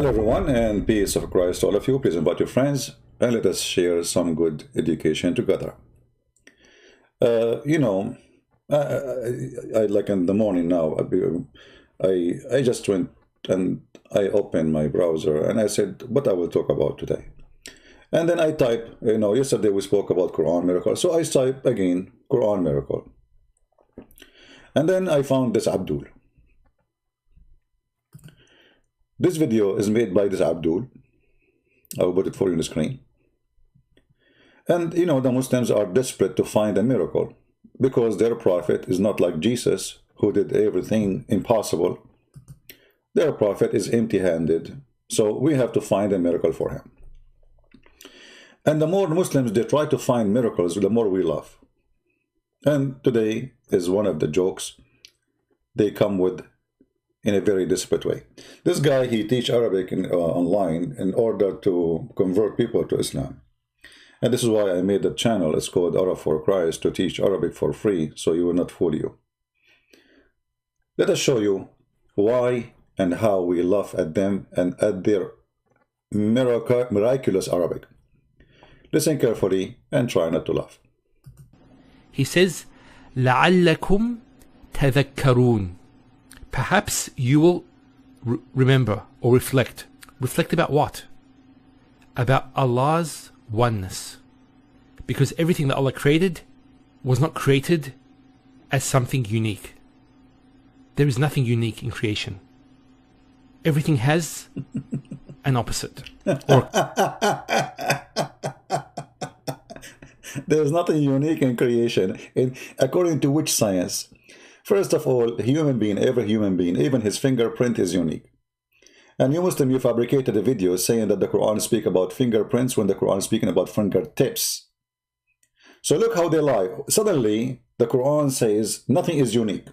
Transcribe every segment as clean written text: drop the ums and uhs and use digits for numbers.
Hello everyone, and peace of Christ to all of you. Please invite your friends and let us share some good education together. You know, I like in the morning now, I just went and I opened my browser and I said, what I will talk about today. And then I type, yesterday we spoke about Quran miracle. So I type again, Quran miracle. And then I found this Abdul. This video is made by this Abdul. I will put it for you on the screen. And the Muslims are desperate to find a miracle because their prophet is not like Jesus, who did everything impossible. Their prophet is empty-handed. So we have to find a miracle for him. And the more Muslims they try to find miracles, the more we laugh. And today is one of the jokes they come with in a very desperate way. This guy, he teach Arabic online in order to convert people to Islam. And this is why I made the channel. It's called Arab for Christ, to teach Arabic for free, so you will not fool you. Let us show you why and how we laugh at them and at their miraculous Arabic. Listen carefully and try not to laugh. He says, لَعَلَّكُمْ تَذَكَّرُونَ. Perhaps you will remember or reflect. Reflect about what? About Allah's oneness. Because everything that Allah created was not created as something unique. There is nothing unique in creation. Everything has an opposite. There's nothing unique in creation. According to which science? First of all, every human being, even his fingerprint is unique. And you Muslim, you fabricated a video saying that the Quran speaks about fingerprints when the Quran is speaking about fingertips. So look how they lie. Suddenly, the Quran says nothing is unique.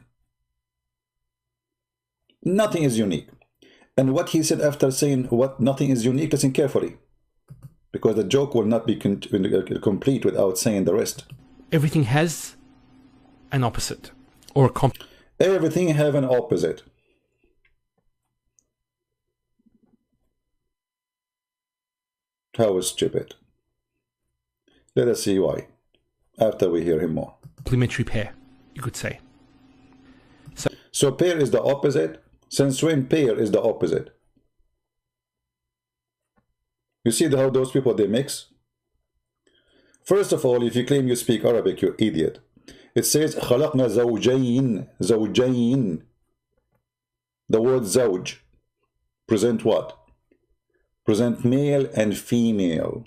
Nothing is unique. And what he said after saying what nothing is unique, listen carefully. Because the joke will not be complete without saying the rest. Everything has an opposite. Or everything have an opposite. How stupid. Let us see why, after we hear him more. Complementary pair, you could say. So pair is the opposite? Since when pair is the opposite? You see how those people, they mix? First of all, if you claim you speak Arabic, you're idiot. It says خلقنا زوجين. The word زوج present what? Present male and female.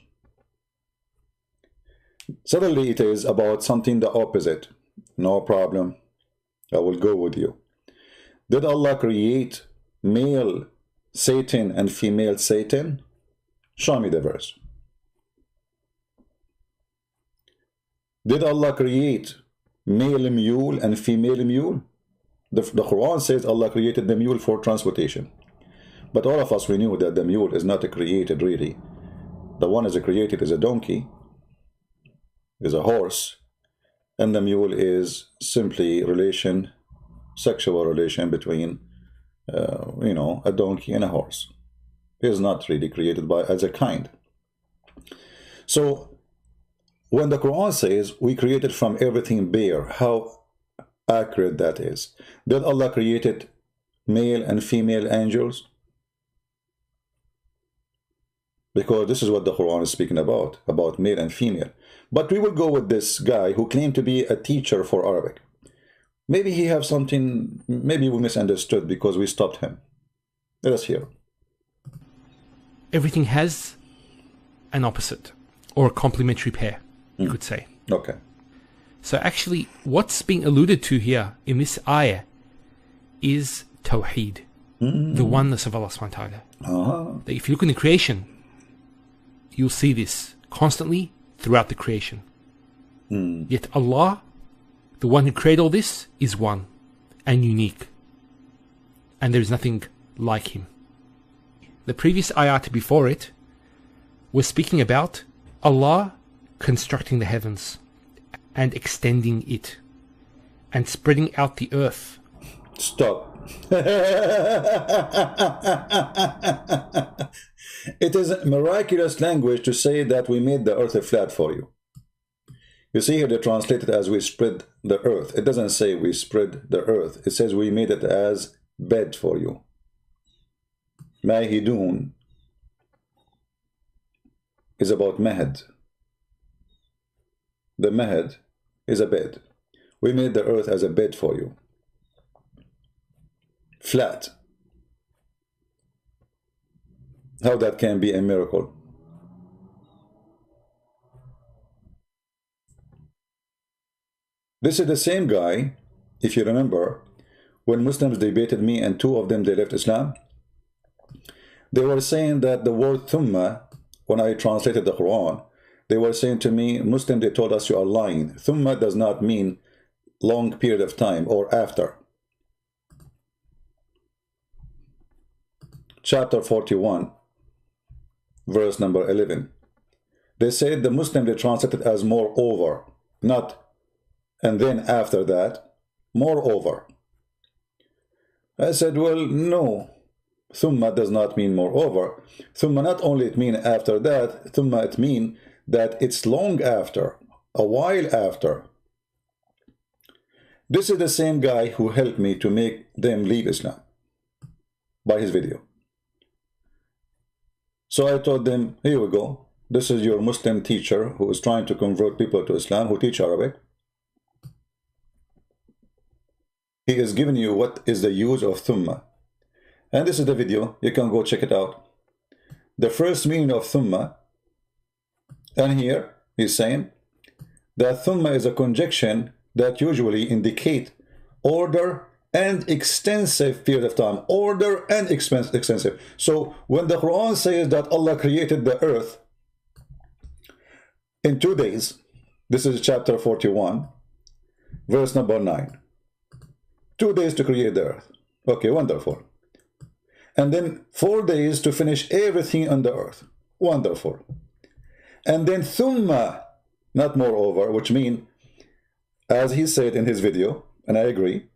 Suddenly it is about something the opposite. No problem. I will go with you. Did Allah create male Satan and female Satan? Show me the verse. Did Allah create male mule and female mule? The Quran says Allah created the mule for transportation. But all of us, we knew that the mule is not created really. The one is created is a donkey, is a horse, and the mule is simply sexual relation between, a donkey and a horse. It is not really created as a kind. So, when the Quran says we created from everything bare, how accurate that is. Did Allah created male and female angels? Because this is what the Quran is speaking about male and female. But we will go with this guy who claimed to be a teacher for Arabic. Maybe he have something, maybe we misunderstood because we stopped him. Let us hear. Everything has an opposite or a complementary pair, you could say. Okay. So actually, what's being alluded to here in this ayah is Tawheed, the oneness of Allah subhanahu wa ta'ala. If you look in the creation, you'll see this constantly throughout the creation. Yet Allah, the one who created all this, is one and unique. And there is nothing like him. The previous ayat before it was speaking about Allah constructing the heavens and extending it and spreading out the earth. Stop. It is miraculous language to say that we made the earth flat for you. You see here they translate it as we spread the earth. It doesn't say we spread the earth. It says we made it as bed for you. Mahidun is about mahad. The mahad is a bed. We made the earth as a bed for you. Flat. How that can be a miracle? This is the same guy, if you remember, when Muslims debated me and two of them they left Islam. They were saying that the word thumma, when I translated the Quran, they were saying to me, Muslim, they told us you are lying. Thumma does not mean long period of time or after. Chapter 41, verse number 11. They said the Muslim, they translated as moreover, not and then after that, moreover. I said, well, no. Thumma does not mean moreover. Thumma not only it mean after that, thumma it mean that it's long after, a while after. This is the same guy who helped me to make them leave Islam by his video. So I told them, here we go. This is your Muslim teacher who is trying to convert people to Islam, who teach Arabic. He is giving you what is the use of thumma. And this is the video. You can go check it out. The first meaning of thumma, and here he's saying that thumma is a conjunction that usually indicate order and extensive period of time. Order and extensive. So when the Quran says that Allah created the earth in 2 days, this is chapter 41, verse number 9. 2 days to create the earth. Okay, wonderful. And then 4 days to finish everything on the earth. Wonderful. And then thumma, not moreover, which means, as he said in his video, and I agree,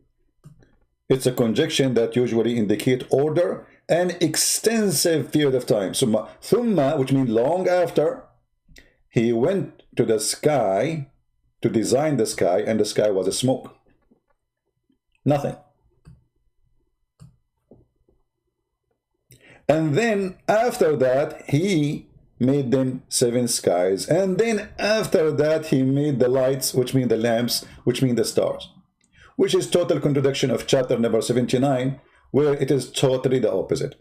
it's a conjunction that usually indicate order and extensive period of time. So thumma, which means long after, he went to the sky to design the sky, and the sky was a smoke. Nothing. And then after that, he made them 7 skies. And then after that, he made the lights, which mean the lamps, which mean the stars. Which is total contradiction of chapter number 79, where it is totally the opposite.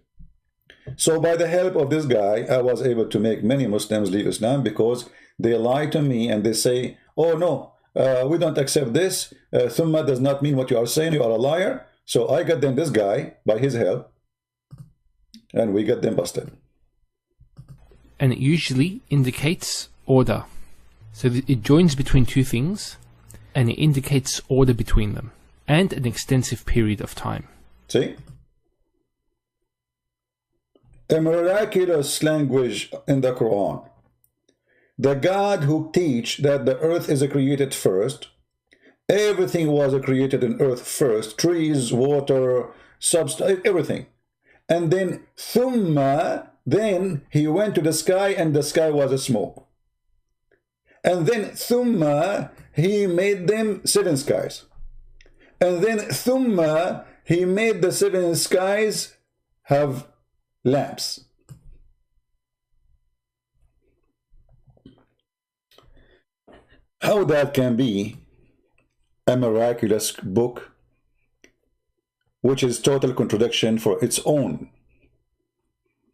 So by the help of this guy, I was able to make many Muslims leave Islam because they lie to me and they say, oh no, we don't accept this. Thumma does not mean what you are saying. You are a liar. So I got them this guy by his help, and we got them busted. And it usually indicates order. So it joins between two things, and it indicates order between them, and an extensive period of time. See? A miraculous language in the Quran. The God who teach that the earth is created first, everything was created in earth first, trees, water, substance, everything. And then thumma, then he went to the sky and the sky was a smoke. And then thumma, he made them 7 skies. And then thumma, he made the 7 skies have lamps. How that can be a miraculous book, which is total contradiction for its own.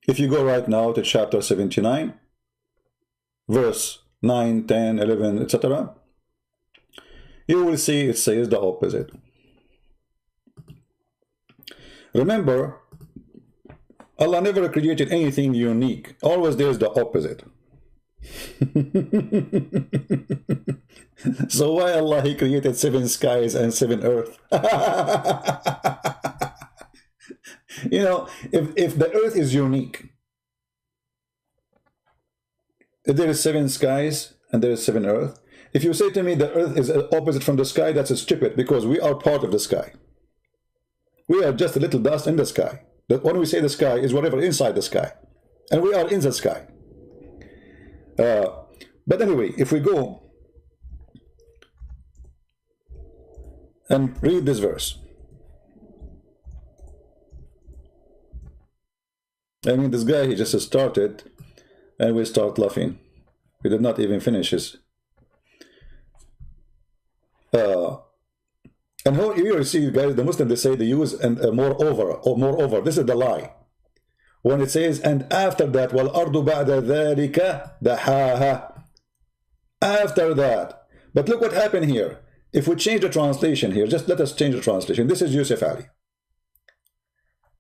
If you go right now to chapter 79, verse 9, 10, 11, etc., you will see it says the opposite. Remember, Allah never created anything unique. Always there's the opposite. So why Allah he created 7 skies and 7 earth? You know, if the earth is unique, if there is 7 skies and there is 7 earth, if you say to me the earth is opposite from the sky, that's stupid, because we are part of the sky. We are just a little dust in the sky. When we say the sky is whatever inside the sky. And we are in the sky. But anyway, if we go and read this verse. I mean, this guy, he just started and we start laughing. We did not even finish his. And how you see, guys, the Muslims, they say they use and moreover, or moreover. This is the lie. When it says, and after that, وَالْأَرْضُ بَعْدَ ذَلِكَ دَحَاهَا. After that. But look what happened here. If we change the translation here, just let us change the translation. This is Yusuf Ali.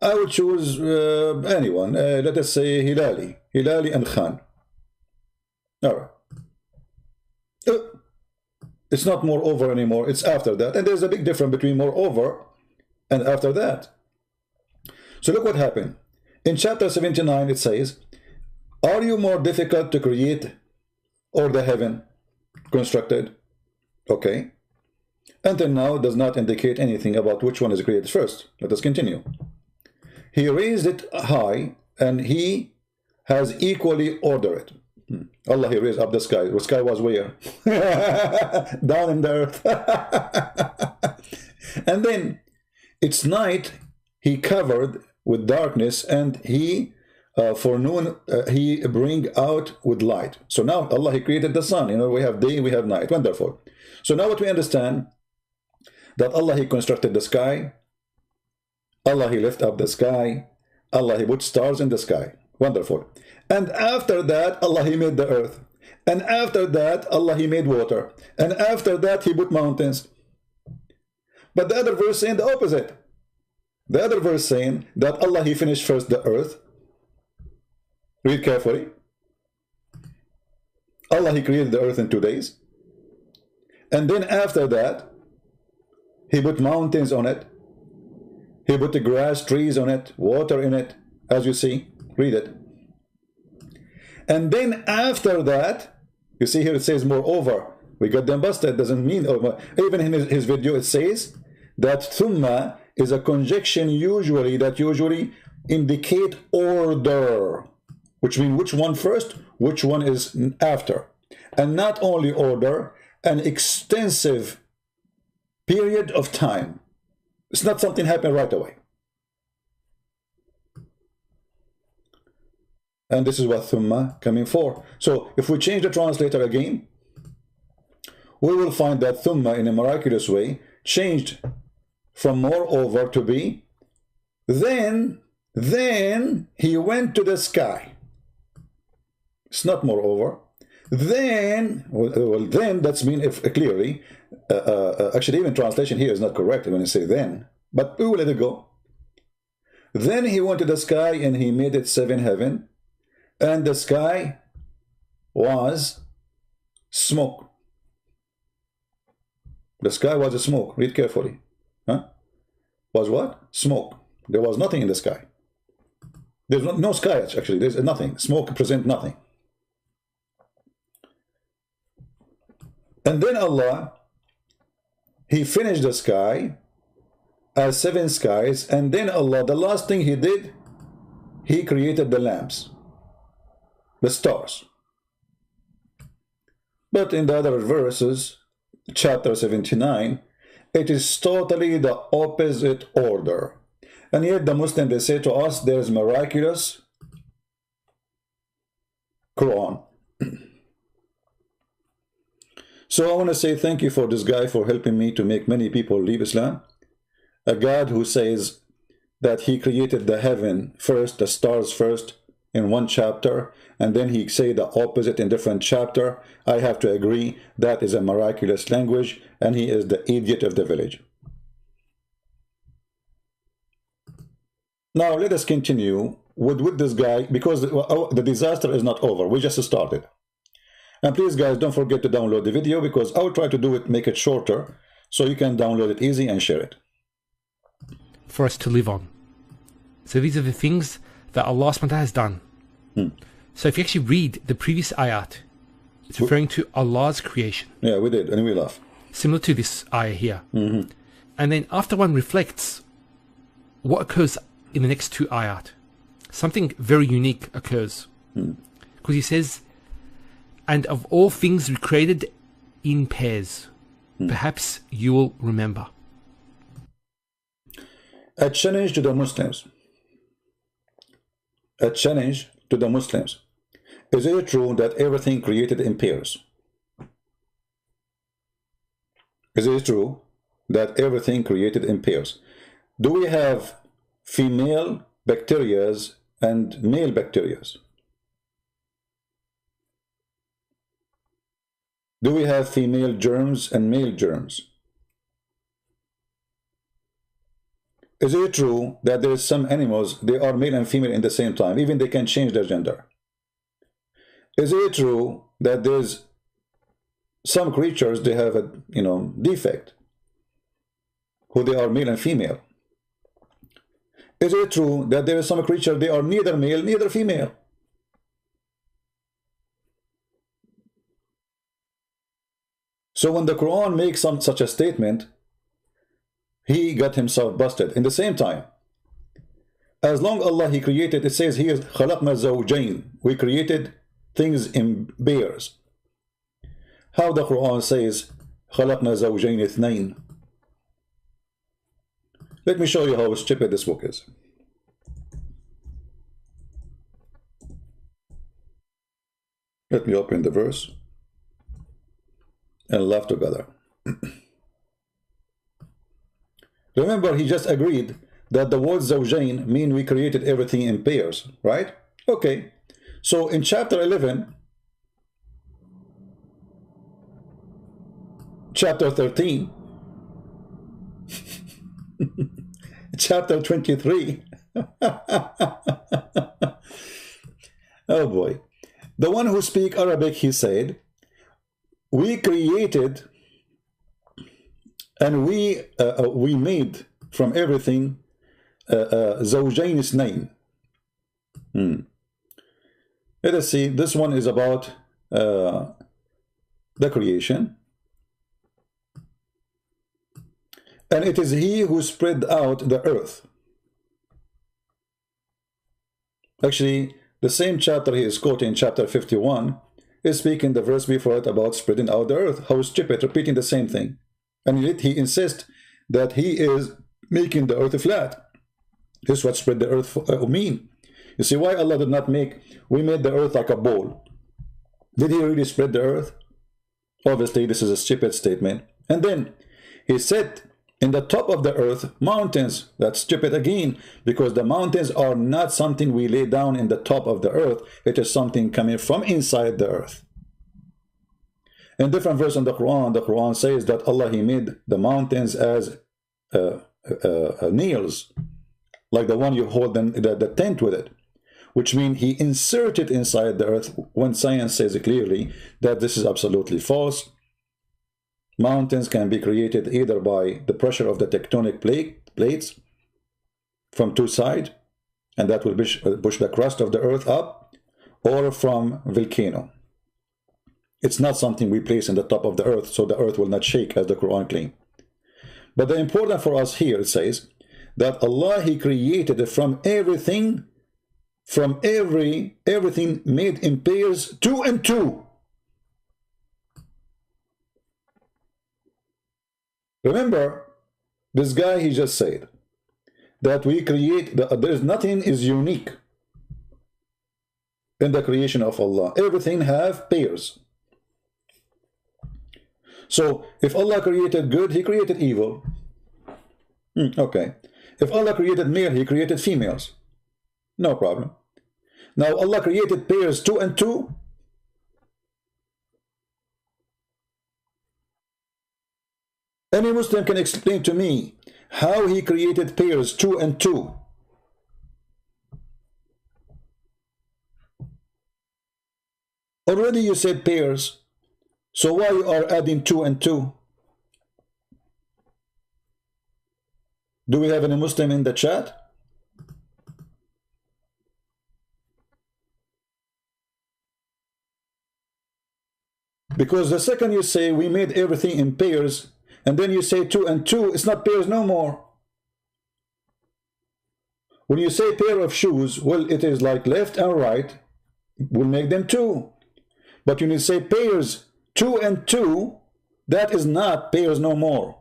I would choose anyone. Let us say Hilali and Khan. All right. It's not moreover anymore. It's after that. And there's a big difference between moreover and after that. So look what happened. In chapter 79, it says, are you more difficult to create or the heaven constructed? Okay. Until now, does not indicate anything about which one is created first. Let us continue. He raised it high, and he has equally ordered it. Allah, he raised up the sky. The sky was where? Down in the earth. And then its night he covered with darkness, and he for noon he bring out with light. So now Allah, he created the sun. You know, we have day, we have night. Wonderful. So now what we understand, that Allah, he constructed the sky. Allah, he lifted up the sky. Allah, he put stars in the sky. Wonderful. And after that, Allah, he made the earth. And after that, Allah, he made water. And after that, he put mountains. But the other verse saying the opposite. The other verse saying that Allah, he finished first the earth. Read carefully. Allah, he created the earth in 2 days. And then after that, he put mountains on it. He put the grass, trees on it, water in it, as you see. Read it. And then after that, you see here it says moreover. We got them busted. Doesn't mean over. Even in his video it says that thumma is a conjunction that usually indicate order. Which means which one first, which one is after. And not only order, an extensive period of time. It's not something happened right away. And this is what thumma coming for. So if we change the translator again, we will find that thumma in a miraculous way changed from moreover to be then he went to the sky. It's not moreover. Then, well then that's mean if clearly, actually even translation here is not correct when you say then, but we will let it go. Then he went to the sky and he made it 7 heaven, and the sky was smoke. The sky was a smoke. Read carefully. Huh? Was what? Smoke. There was nothing in the sky. There's no sky actually. There's nothing. Smoke present nothing. And then Allah, he finished the sky as 7 skies, and then Allah, the last thing he did, he created the lamps, the stars. But in the other verses, chapter 79, it is totally the opposite order. And yet the Muslims, they say to us, there's miraculous Quran. So I want to say thank you for this guy for helping me to make many people leave Islam. A God who says that he created the heaven first, the stars first in one chapter, and then he say the opposite in different chapter. I have to agree that is a miraculous language, and he is the idiot of the village. Now let us continue with this guy, because the disaster is not over. We just started. And please guys, don't forget to download the video, because I will try to do it, make it shorter, so you can download it easy and share it. For us to live on. So these are the things that Allah subhanahu wa ta'ala has done. So if you actually read the previous ayat, it's referring to Allah's creation. Yeah, we did, and we laugh. Similar to this ayah here. And then after one reflects what occurs in the next two ayat. Something very unique occurs. Because he says, and of all things we created in pairs. Perhaps you will remember. A challenge to the Muslims. A challenge to the Muslims. Is it true that everything created in pairs? Is it true that everything created in pairs? Do we have female bacteria and male bacteria? Do we have female germs and male germs? Is it true that there is some animals, they are male and female in the same time, even they can change their gender? Is it true that there's some creatures, they have a defect, who they are male and female? Is it true that there is some creature, they are neither male, neither female? So when the Quran makes such a statement, he got himself busted. In the same time, as long Allah He created, it says here, خَلَقْنَا زَوْجَيْن, we created things in pairs. How the Quran says خَلَقْنَا زَوْجَيْن اثْنَيْن? Let me show you how stupid this book is. Let me open the verse and laugh together. Remember, he just agreed that the word zawjain mean we created everything in pairs, right? Okay. So in chapter 11, chapter 13, chapter 23. Oh boy. The one who speak Arabic, he said, we created and we made from everything zawjain isnayn. Let us see, this one is about the creation. And it is he who spread out the earth. Actually, the same chapter he is quoting, chapter 51, is speaking the verse before it about spreading out the earth. How stupid, repeating the same thing. And yet he insists that he is making the earth flat. This is what spread the earth mean. You see why Allah did not make, we made the earth like a bowl. Did he really spread the earth? Obviously, this is a stupid statement. And then he said, in the top of the earth, mountains. That's stupid again, because the mountains are not something we lay down in the top of the earth. It is something coming from inside the earth. In different verse in the Quran says that Allah, He made the mountains as nails, like the one you hold in the tent with it, which means He inserted inside the earth, when science says clearly that this is absolutely false. Mountains can be created either by the pressure of the tectonic plates from two sides, and that will push the crust of the earth up, or from volcano. It's not something we place in the top of the earth, so the earth will not shake, as the Quran claims. But the important for us here, it says that Allah, He created from everything, everything made in pairs, two and two. Remember, this guy, he just said that we create, there's nothing is unique in the creation of Allah. Everything have pairs. So if Allah created good, He created evil. Okay. If Allah created male, He created females. No problem. Now Allah created pairs, two and two. Any Muslim can explain to me how He created pairs, two and two. Already you said pairs, so why you are adding two and two? Do we have any Muslim in the chat? Because the second you say we made everything in pairs, and then you say two and two, it's not pairs no more. when you say pair of shoes, well, it is like left and right will make them two. But when you say pairs, two and two, that is not pairs no more.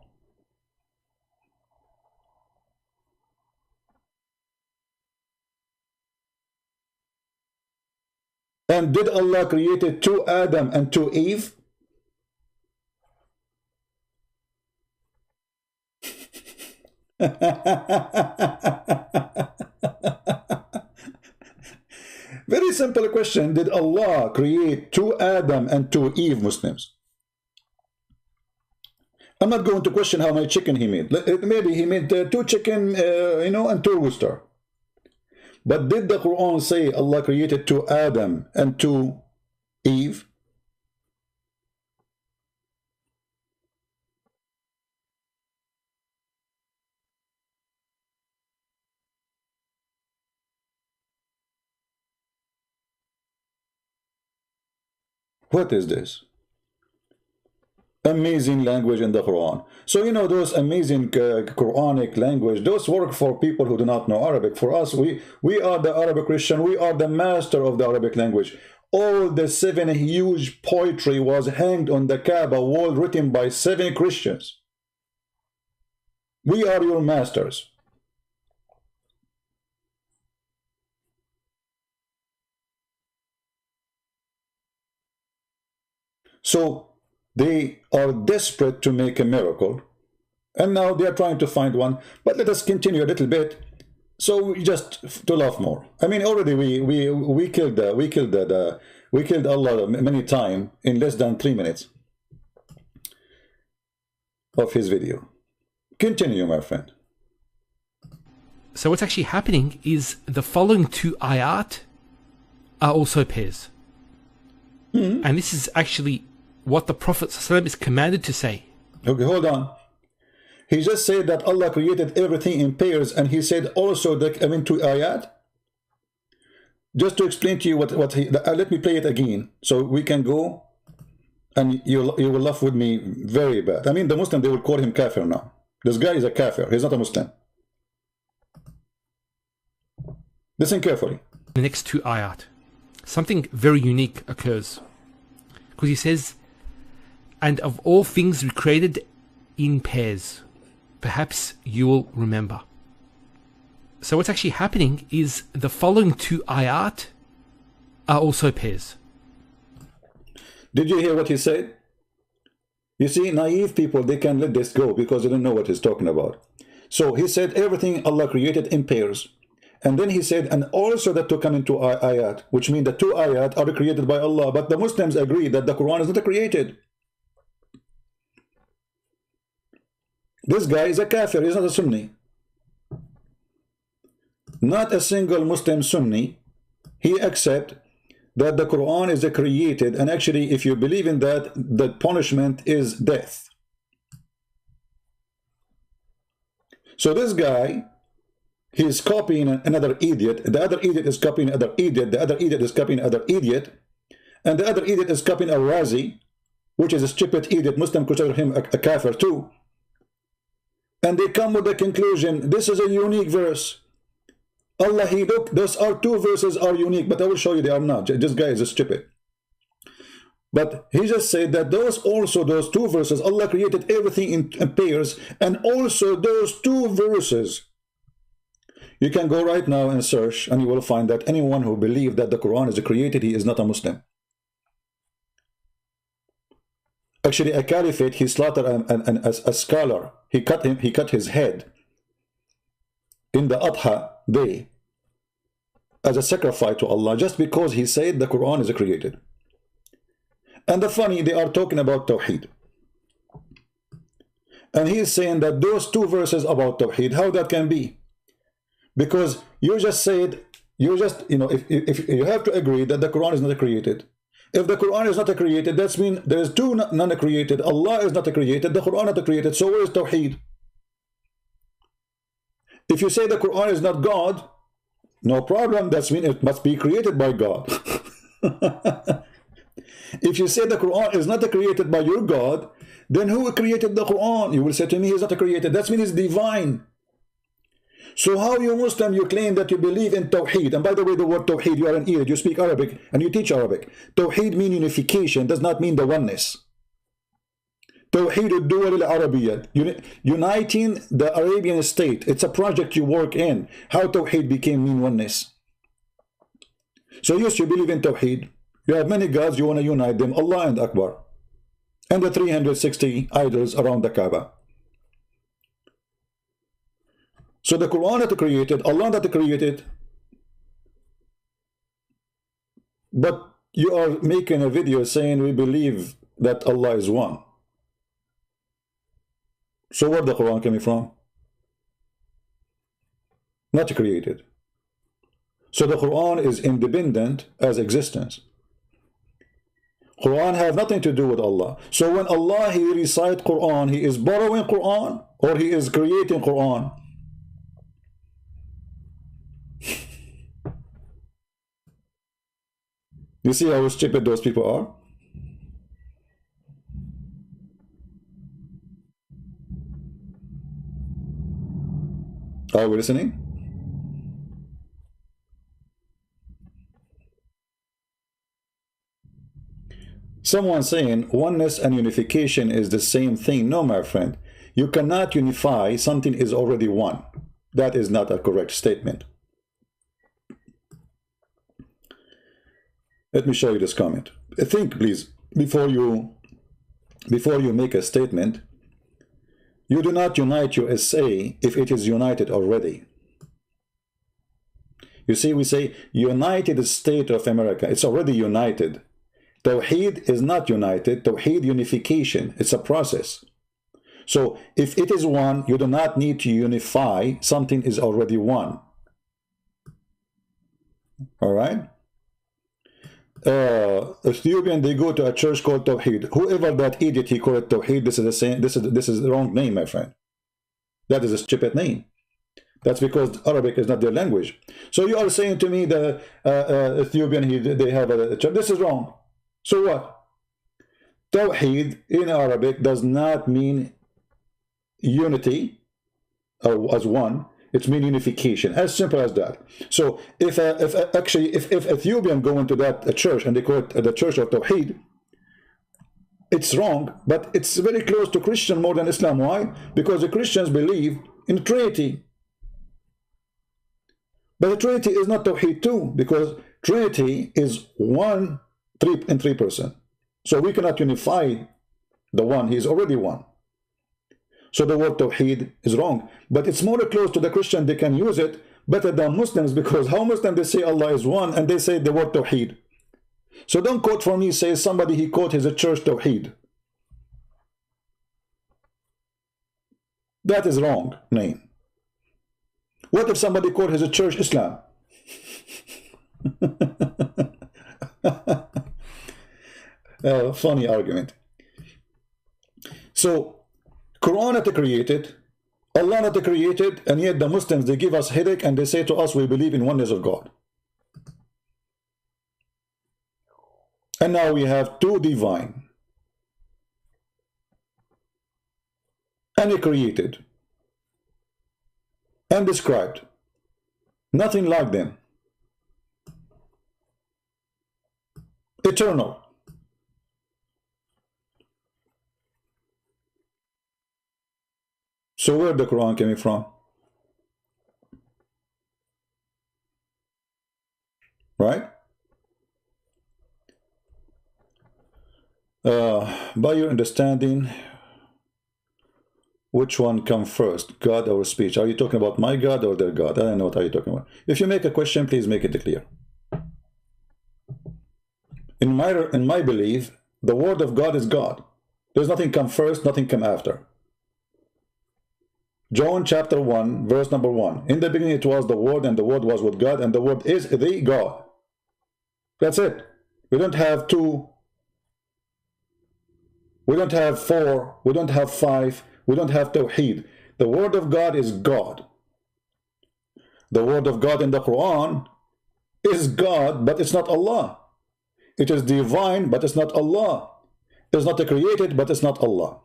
And did Allah create two Adam and two Eve? Very simple question. Did Allah create two Adam and two Eve, Muslims? I'm not going to question how many chicken he made. Maybe he made two chicken, you know, and two rooster. But did the Quran say Allah created two Adam and two Eve? What is this? Amazing language in the Quran. So, you know, those amazing Quranic language, those work for people who do not know Arabic. For us, we are the Arabic Christian. We are the master of the Arabic language. All the 7 huge poetry was hanged on the Kaaba wall, written by 7 Christians. We are your masters. So they are desperate to make a miracle, and now they are trying to find one. But let us continue a little bit, so just to laugh more. I mean, already we killed Allah many times in less than 3 minutes of his video. Continue, my friend. So what's actually happening is the following 2 ayat are also pairs. And this is actually what the Prophet ﷺ is commanded to say. Okay, hold on. He just said that Allah created everything in pairs, and he said also that, I mean, 2 ayat. Just to explain to you what he, let me play it again, so we can go, and you will laugh with me very bad. I mean, the Muslim, they will call him kafir now. This guy is a kafir. He's not a Muslim. Listen carefully. The next 2 ayat, something very unique occurs. Because he says, and of all things we created in pairs, perhaps you will remember. So what's actually happening is the following 2 ayat are also pairs. Did you hear what he said? You see, naive people, they can let this go because they don't know what he's talking about. So he said everything Allah created in pairs. And then he said, and also that to come into ayat, which means the 2 ayat are created by Allah. But the Muslims agree that the Quran is not created. This guy is a kafir, he's not a Sunni. Not a single Muslim Sunni, he accepts that the Quran is created, and actually if you believe in that, the punishment is death. So this guy, he is copying another idiot, the other idiot is copying another idiot, the other idiot is copying another idiot, and the other idiot is copying a Razi, which is a stupid idiot. Muslim consider him a kafir too. And they come with the conclusion, this is a unique verse. Allah, he look, those are 2 verses are unique, but I will show you they are not. This guy is a stupid. But he just said that those 2 verses, Allah created everything in pairs, and also those 2 verses. You can go right now and search, and you will find that anyone who believes that the Quran is created, he is not a Muslim. Actually, a caliphate, he slaughtered a scholar. He cut his head in the Adha day as a sacrifice to Allah, just because he said the Quran is created. And the funny, they are talking about Tawheed. And he is saying that those 2 verses about Tawheed, how that can be? Because you just said, you know, if you have to agree that the Quran is not created. If the Quran is not created, that means there is 2 non-created. Allah is not created, the Quran is not created. So where is Tawheed? If you say the Quran is not God, no problem. That means it must be created by God. If you say the Quran is not created by your God, then who created the Quran? You will say to me, he is not created. That means it's divine. So how you Muslim, you claim that you believe in Tawheed? And by the way, the word Tawheed, you are an idiot, you speak Arabic and you teach Arabic. Tawheed means unification, does not mean the oneness. Tawheed al-Duwal al-Arabiyyah, uniting the Arabian state. It's a project you work in. How Tawheed became mean oneness? So yes, you believe in Tawheed. You have many gods, you want to unite them, Allah and Akbar. And the 360 idols around the Kaaba. So the Quran that created, Allah that created, but you are making a video saying we believe that Allah is one. So where the Quran coming from? Not created. So the Quran is independent as existence. Quran have nothing to do with Allah. So when Allah, he recite Quran, he is borrowing Quran or he is creating Quran? You see how stupid those people are? Are we listening? Someone saying oneness and unification is the same thing. No, my friend. You cannot unify something is already one. That is not a correct statement. Let me show you this comment. Think, please, before you make a statement. You do not unite your essay if it is united already. You see, we say United States of America. It's already united. Tawheed is not united. Tawheed unification. It's a process. So if it is one, you do not need to unify. Something is already one. All right? Ethiopian, they go to a church called Tawheed. Whoever that idiot he called it Tawheed, this is the same. This is the wrong name, my friend. That is a stupid name. That's because Arabic is not their language. So you are saying to me that Ethiopian, they have a church. This is wrong. So what? Tawheed in Arabic does not mean unity as one. It means unification, as simple as that. So if Ethiopian go into that church and they call it the Church of Tawheed, it's wrong, but it's very close to Christian more than Islam. Why? Because the Christians believe in Trinity. But the Trinity is not Tawheed too, because Trinity is one, three in 3%. So we cannot unify the one. He is already one. So the word Tawheed is wrong. But it's more close to the Christian. They can use it better than Muslims, because how Muslims, they say Allah is one and they say the word Tawheed. So don't quote from me, say somebody he quote his church Tawheed. That is wrong name. What if somebody called his church Islam? Funny argument. So Quran that created, Allah that created, and yet the Muslims, they give us headache and they say to us, we believe in oneness of God. And now we have two divine. And he created. And described. Nothing like them. Eternal. So where the Quran coming from? Right? By your understanding, which one come first, God or speech? Are you talking about my God or their God? I don't know what are you talking about. If you make a question, please make it clear. In my belief, the word of God is God. There's nothing come first, nothing come after. John chapter 1, verse number 1. In the beginning it was the Word, and the Word was with God, and the Word is the God. That's it. We don't have two. We don't have four. We don't have five. We don't have Tawheed. The Word of God is God. The Word of God in the Quran is God, but it's not Allah. It is divine, but it's not Allah. It's not created, but it's not Allah.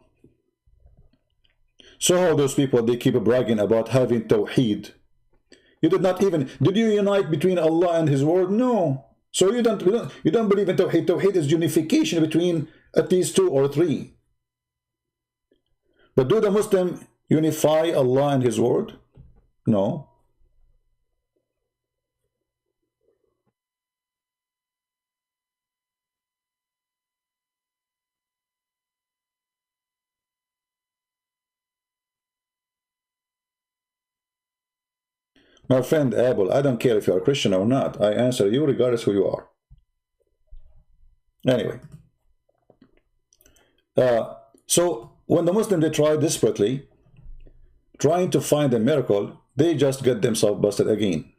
So how those people, they keep bragging about having Tawheed You did not even, did you unite between Allah and His word? No. So you don't believe in Tawheed. Tawheed is unification between at least 2 or 3. But do the Muslim unify Allah and His word? No. My friend Abel, I don't care if you are Christian or not. I answer you regardless who you are. Anyway. So when the Muslims, they try desperately trying to find a miracle, they just get themselves busted again.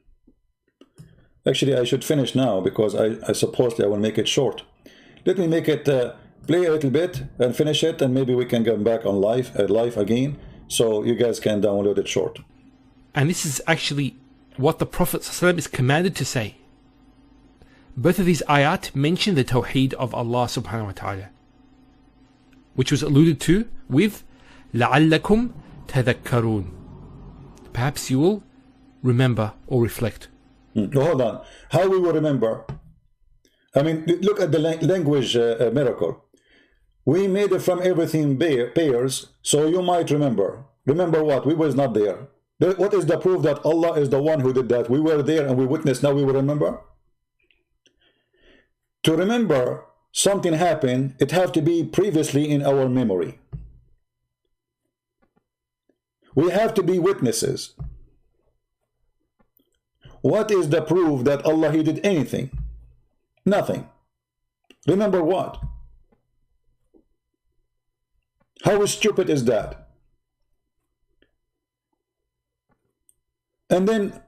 Actually, I should finish now because I supposedly I will make it short. Let me make it play a little bit and finish it, and maybe we can get back on live again, so you guys can download it short. And this is actually what the Prophet ﷺ is commanded to say. Both of these ayat mention the Tawheed of Allah subhanahu wa ta'ala, which was alluded to with لَعَلَّكُمْ تَذَكَّرُونَ. Perhaps you will remember or reflect. Hold on. How we will remember? I mean, look at the language miracle. We made it from everything pairs, so you might remember. Remember what? We was not there. What is the proof that Allah is the one who did that? We were there and we witnessed, now we will remember? To remember something happened, it have to be previously in our memory. We have to be witnesses. What is the proof that Allah, He did anything? Nothing. Remember what? How stupid is that? And then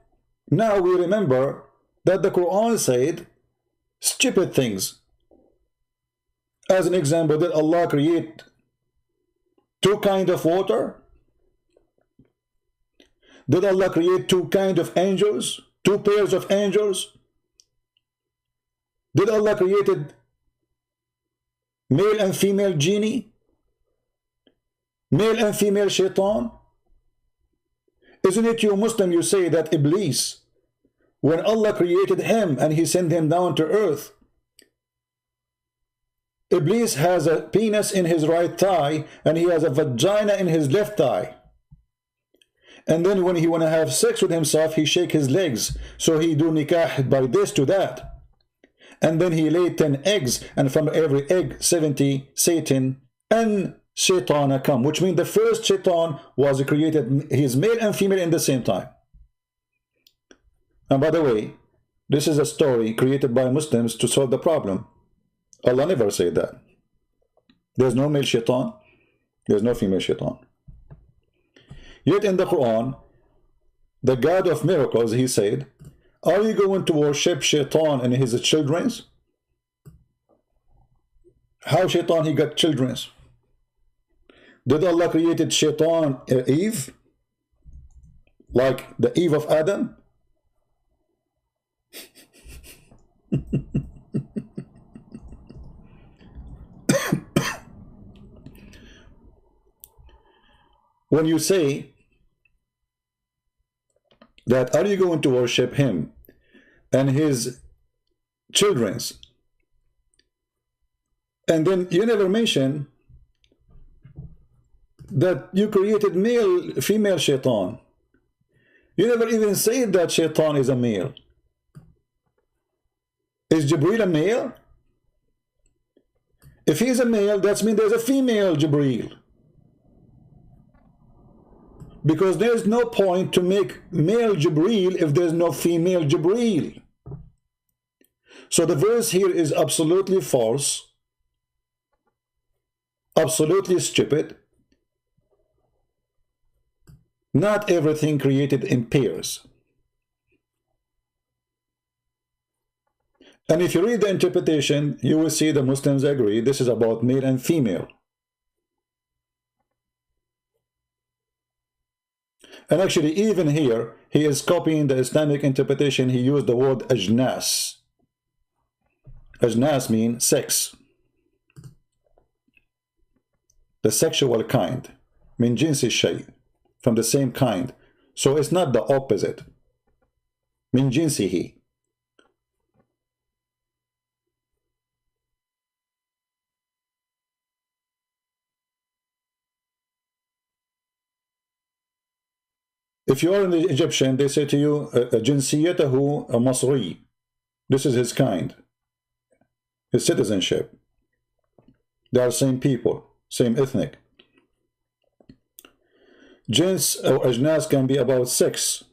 now we remember that the Quran said stupid things. As an example, did Allah create 2 kinds of water? Did Allah create 2 kinds of angels? 2 pairs of angels? Did Allah created male and female genie? Male and female shaitan? Isn't it you Muslim, you say that Iblis, when Allah created him and He sent him down to earth, Iblis has a penis in his right thigh and he has a vagina in his left thigh. And then when he want to have sex with himself, he shake his legs. So he do nikah by this to that. And then he laid 10 eggs, and from every egg 70 Satan and Shaitan come, which means the first Shaitan was created, he is male and female in the same time. And by the way, this is a story created by Muslims to solve the problem. Allah never said that. There's no male Shaitan, there's no female Shaitan. Yet in the Quran, the God of miracles, He said, are you going to worship Shaitan and his children? How Shaitan he got children? Did Allah created Shaitan Eve? Like the Eve of Adam? When you say that are you going to worship him and his children's, and then you never mention that you created male female Shaitan. You never even said that Shaitan is a male. Is Jibreel a male? If he's a male, that means there's a female Jibreel. Because there's no point to make male Jibreel if there's no female Jibreel. So the verse here is absolutely false, absolutely stupid. Not everything created in pairs. And if you read the interpretation, you will see the Muslims agree this is about male and female. And actually, even here, he is copying the Islamic interpretation. He used the word ajnas. Ajnas means sex. The sexual kind. Min jinsi shay. From the same kind. So it's not the opposite. من جنسه. If you are an Egyptian, they say to you, جنسيته مصري. This is his kind, his citizenship. They are same people, same ethnic. Jins or ajnas can be about sex.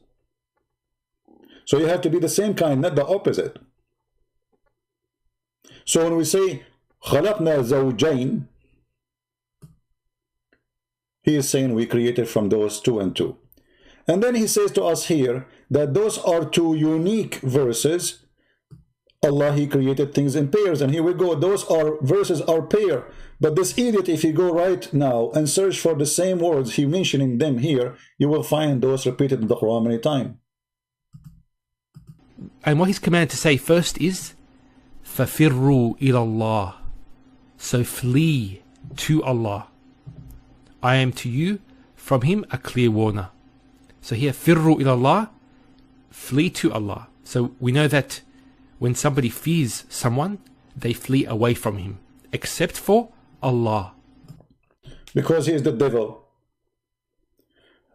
So you have to be the same kind, not the opposite. So when we say خلقنا زوجين, he is saying we created from those two and two. And then he says to us here that those are two unique verses. Allah, he created things in pairs, and here we go, those are verses are pair. But this idiot, if you go right now and search for the same words, he mentioning them here, you will find those repeated in the Quran many times. And what he's commanded to say first is فَفِرُّوا إِلَى اللَّهِ. So flee to Allah. I am to you from him a clear warner. So here, فِرُّوا إِلَى اللَّهِ, flee to Allah. So we know that when somebody fears someone, they flee away from him, except for Allah. Because he is the devil.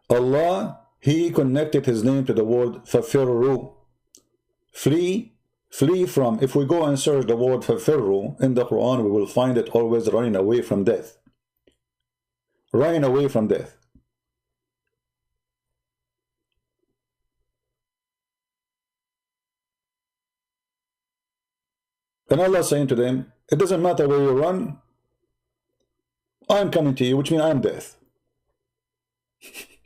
Allah, he connected his name to the word فَفِرُّوا. Flee, flee from. If we go and search the word فَفِرُّوا in the Quran, we will find it always running away from death. Running away from death. And Allah saying to them, it doesn't matter where you run, I'm coming to you, which means I'm death.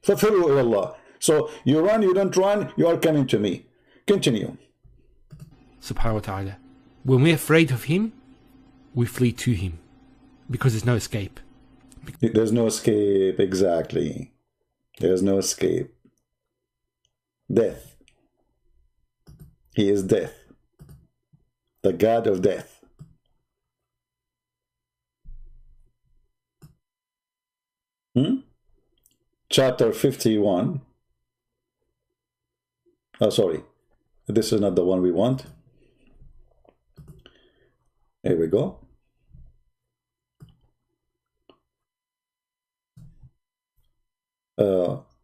فَفِرُّوا إِلَى اللَّهِ. So you run, you don't run, you are coming to me. Continue. Subhanahu wa ta'ala. When we're afraid of him, we flee to him, because there's no escape. There's no escape, exactly. There's no escape. Death. He is death. The God of death. Chapter 51. Oh, sorry. This is not the one we want. Here we go.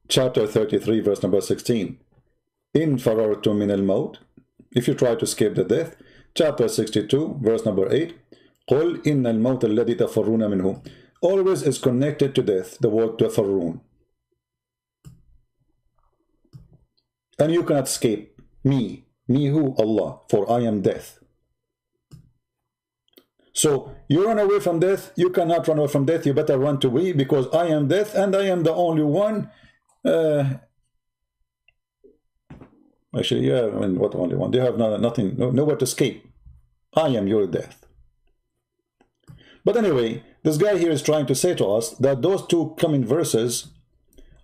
Chapter 33, verse number 16. In farartum min al-maut. If you try to escape the death. Chapter 62, verse number 8. قُلْ إِنَّ الْمَوْتَ الَّذِي تَفَرُّونَ مِنْهُ. Always is connected to death, the word تَفَرُّون. And you cannot escape me. Me who? Allah. For I am death. So you run away from death. You cannot run away from death. You better run to me, because I am death and I am the only one. Actually, yeah, I mean, what only one? They have nothing, nowhere to escape. I am your death. But anyway, this guy here is trying to say to us that those two coming verses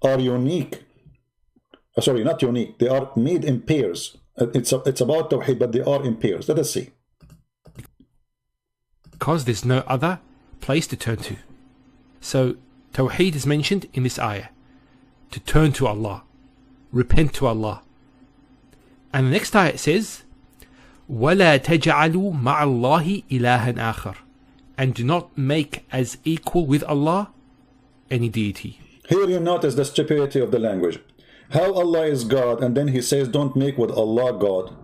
are unique. Sorry, not unique. They are made in pairs. It's about Tawheed, but they are in pairs. Let us see. Because there's no other place to turn to. So, Tawheed is mentioned in this ayah. To turn to Allah. Repent to Allah. And the next ayah says, وَلَا تَجْعَلُوا مَعَ اللَّهِ إِلَهًا آخَرَ. And do not make as equal with Allah any deity. Here you notice the stupidity of the language. How Allah is God, and then he says don't make with Allah God.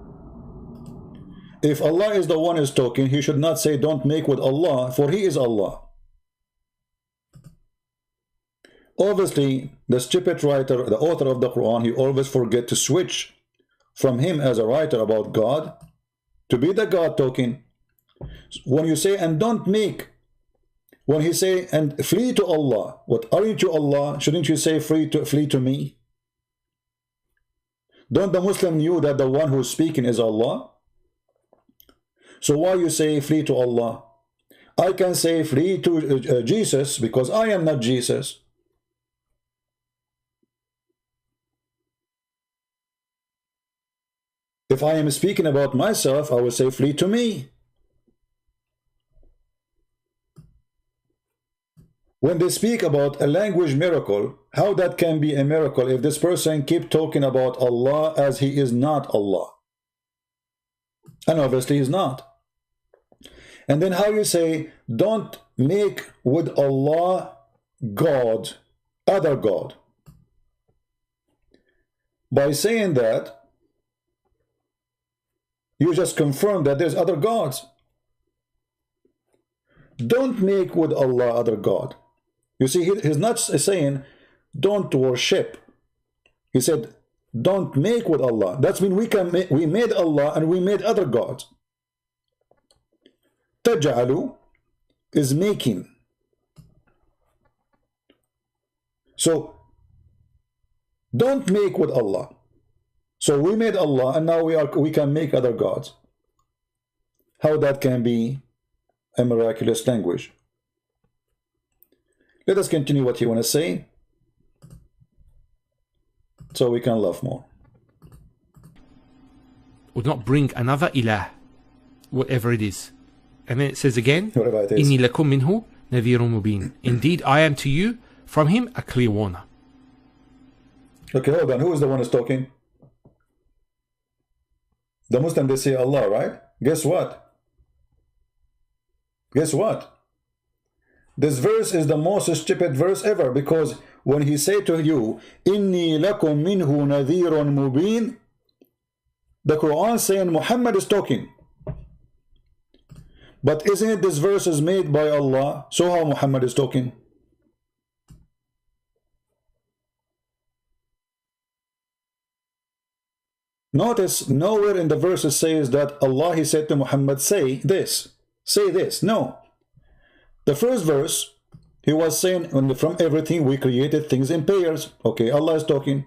If Allah is the one who is talking, he should not say don't make with Allah, for he is Allah. Obviously, the stupid writer, the author of the Quran, he always forget to switch from him as a writer about God to be the God talking. When you say and don't make, when he say and flee to Allah, what are you to Allah? Shouldn't you say flee to me? Don't the Muslim knew that the one who's speaking is Allah? So why you say flee to Allah? I can say flee to Jesus because I am not Jesus. If I am speaking about myself, I will say flee to me. when they speak about a language miracle, how that can be a miracle if this person keep talking about Allah as he is not Allah? And obviously he's not. And then how you say, don't make with Allah God, other God. By saying that, you just confirm that there's other gods. Don't make with Allah other God. You see, he's not saying don't worship. He said don't make with Allah. That's when we made Allah and we made other gods. Taj'alu is making. So don't make with Allah. So we made Allah and now we can make other gods. How that can be a miraculous language? Let us continue what you want to say so we can laugh more. Would not bring another ilah, whatever it is. And then it says again, Inni lakum minhu nadhirun mubin. Indeed, I am to you from him a clear warner. Okay, hold on. Who is the one who's talking? The Muslim, they say Allah, right? Guess what? Guess what? This verse is the most stupid verse ever, because when he say to you, Inni lakum minhu nadhirun mubin, the Quran saying Muhammad is talking. But isn't it this verse is made by Allah? So how Muhammad is talking? Notice nowhere in the verse it says that Allah, he said to Muhammad, say this, say this. No. The first verse, he was saying, from everything we created things in pairs. Okay, Allah is talking.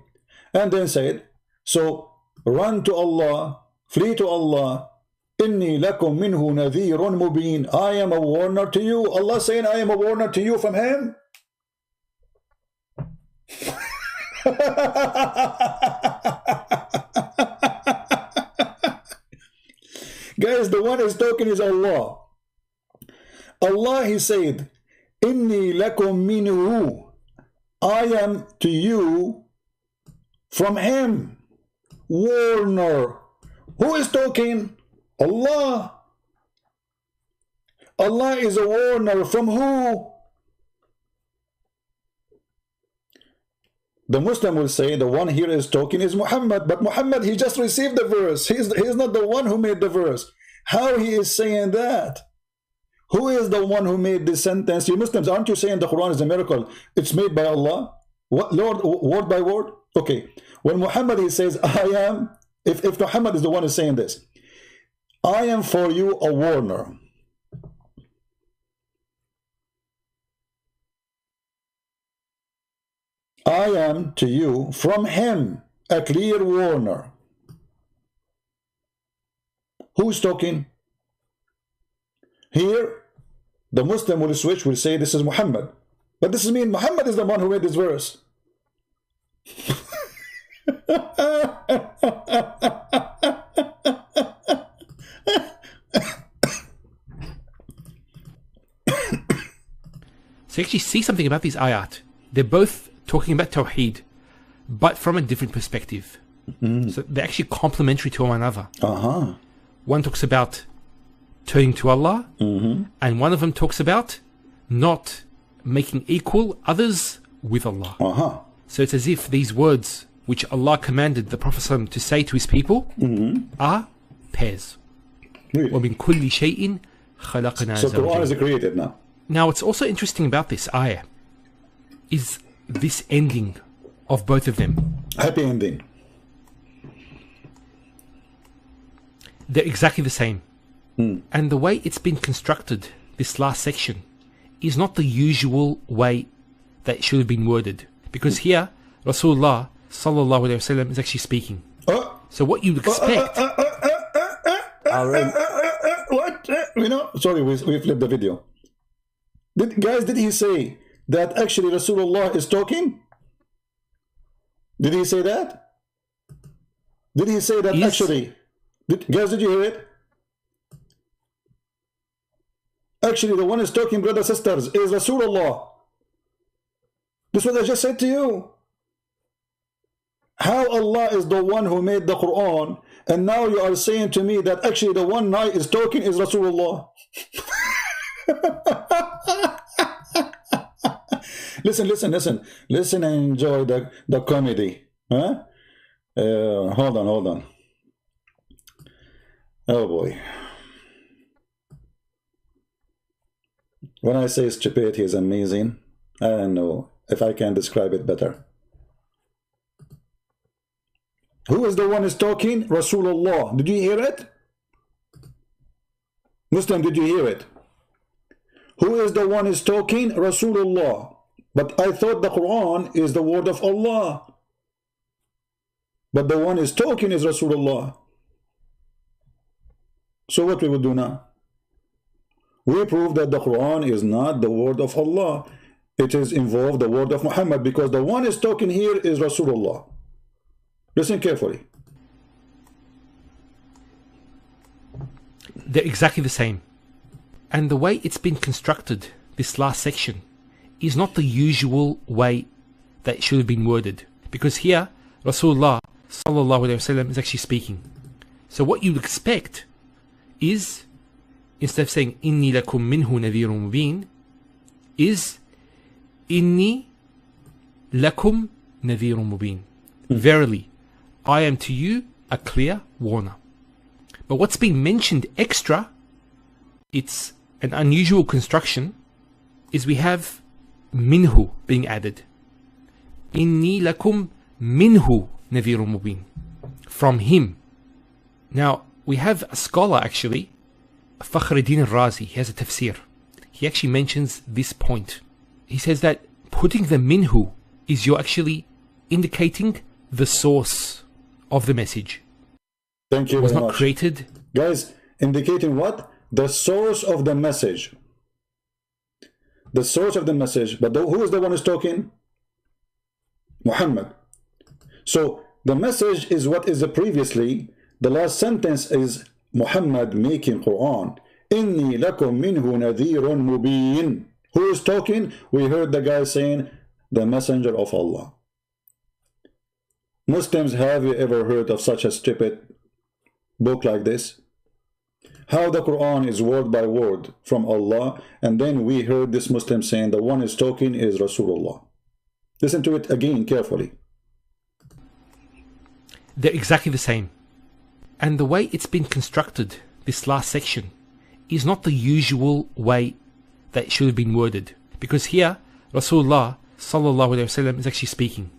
And then said, so run to Allah, flee to Allah. Inni lakum minhu nadhirun mubin. I am a warner to you. Allah saying, I am a warner to you from him. Guys, the one who's talking is Allah. Allah, he said, Inni lakum minhu. I am to you from him. Warner. Who is talking? Allah. Allah is a warner from who? The Muslim will say the one here is talking is Muhammad, but Muhammad, he just received the verse. He's not the one who made the verse. How he is saying that? Who is the one who made this sentence? You Muslims, aren't you saying the Quran is a miracle? It's made by Allah? What, Lord, word by word? Okay. When Muhammad, he says, I am, if Muhammad is the one who's saying this, I am for you a warner. I am to you from him a clear warner. Who's talking? Here, the Muslim will switch, will say this is Muhammad. But this means Muhammad is the one who made this verse. So you actually see something about these ayat. They're both talking about Tawheed, but from a different perspective. So they're actually complementary to one another. One talks about turning to Allah, and one of them talks about not making equal others with Allah. So it's as if these words which Allah commanded the Prophet ﷺ to say to his people are pairs. وَمِن كُلِّ شَيْءٍ خَلَقْنَا So Quran زَوْجَيْنِ. is created now. Now what's also interesting about this ayah is this ending of both of them. Happy ending. They're exactly the same. And the way it's been constructed, this last section, is not the usual way that it should have been worded. Because here, Rasulullah sallallahu alaihi wasallam is actually speaking. So what you'd expect... What? You know, sorry, we flipped the video. Guys, did he say that actually Rasulullah is talking? Did he say that? Did he say that actually? Guys, did you hear it? Actually, the one is talking, brothers and sisters, is Rasulullah. This is what I just said to you. How Allah is the one who made the Quran, and now you are saying to me that actually the one now is talking is Rasulullah. Listen and enjoy the comedy. Huh? Hold on. Oh boy. When I say stupidity is amazing, I don't know if I can describe it better. Who is the one who's talking? Rasulullah. Did you hear it? Muslim, did you hear it? Who is the one who's talking? Rasulullah. But I thought the Quran is the word of Allah. But the one who's talking is Rasulullah. So what we will do now? We prove that the Quran is not the word of Allah. It is involved the word of Muhammad, because the one who's talking here is Rasulullah. Listen carefully. They're exactly the same. And the way it's been constructed, this last section, is not the usual way that it should have been worded. Because here, Rasulullah sallallahu alaihi wasallam is actually speaking. So what you'd expect is, instead of saying inni lakum minhu nadhirun mubin, is inni lakum nadhirun mubin. Verily, I am to you a clear warner. But what's being mentioned extra, it's an unusual construction, is we have minhu being added. Inni lakum minhu nadhirun mubin. From him. Now, we have a scholar actually, Fakhruddin al-Razi, he has a tafsir. He actually mentions this point. He says that putting the minhu is you're actually indicating the source of the message. Thank you very much. It was not created. Guys, indicating what? The source of the message. The source of the message. But who is the one who's talking? Muhammad. So the message is what is previously. The last sentence is Muhammad making Quran. Inni lakum minhu nadhirun mubin. Who is talking? We heard the guy saying, the messenger of Allah. Muslims, have you ever heard of such a stupid book like this? How the Quran is word by word from Allah, and then we heard this Muslim saying the one is talking is Rasulullah. Listen to it again carefully. They're exactly the same. And the way it's been constructed, this last section, is not the usual way that it should have been worded. Because here, Rasulullah sallallahu alaihi wasallam is actually speaking.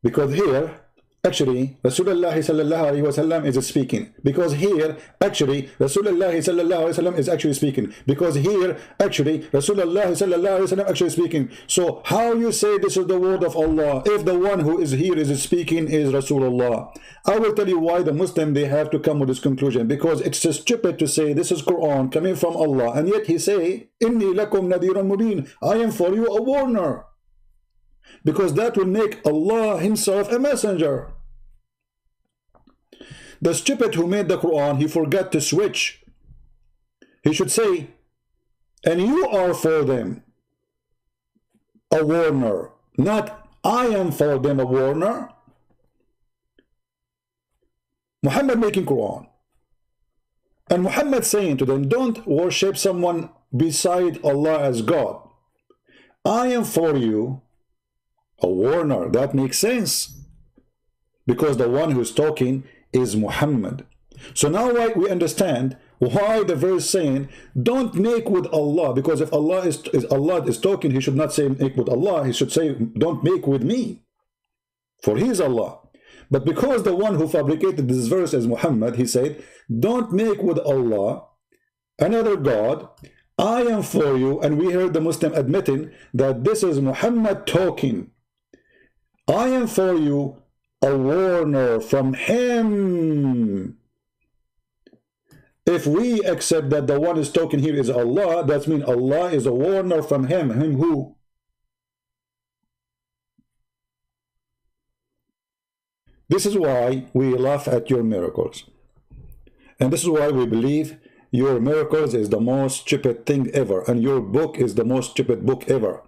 Because here, actually, Rasulullah sallallahu alaihi wasallam is speaking. Because here, actually, Rasulullah sallallahu alaihi wasallam is actually speaking. Because here, actually, Rasulullah sallallahu alaihi wasallam actually speaking. So how you say this is the word of Allah if the one who is here is speaking is Rasulullah? I will tell you why the Muslim, they have to come with this conclusion. Because it's so stupid to say this is Quran coming from Allah, and yet he say, Inni lakum nadhirun mubin. I am for you a warner. Because that will make Allah himself a messenger. The stupid who made the Quran, he forgot to switch. He should say, and you are for them a warner, not I am for them a warner. Muhammad making Quran, and Muhammad saying to them, don't worship someone beside Allah as God. I am for you a warner. That makes sense, because the one who's talking is Muhammad. So now we understand why the verse saying don't make with Allah, because if Allah is talking, he should not say make with Allah, he should say don't make with me, for he is Allah. But because the one who fabricated this verse is Muhammad, he said don't make with Allah another God. I am for you. And we heard the Muslim admitting that this is Muhammad talking. I am for you a warner from him. If we accept that the one is talking here is Allah, that means Allah is a warner from him. Him who? This is why we laugh at your miracles. And this is why we believe your miracles is the most stupid thing ever. And your book is the most stupid book ever.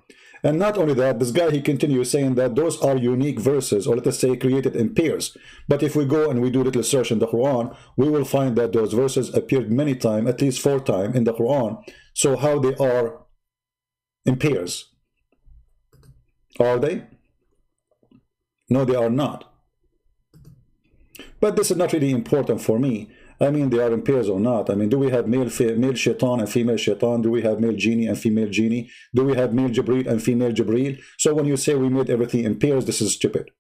And not only that, this guy, he continues saying that those are unique verses, or let us say created in pairs. But if we go and we do a little search in the Quran, we will find that those verses appeared many times, at least 4 times in the Quran. So how they are in pairs? Are they? No, they are not. But this is not really important for me. I mean, they are in pairs or not. I mean, do we have male shaitan and female shaitan? Do we have male genie and female genie? Do we have male Jibreel and female Jibreel? So when you say we made everything in pairs, this is stupid.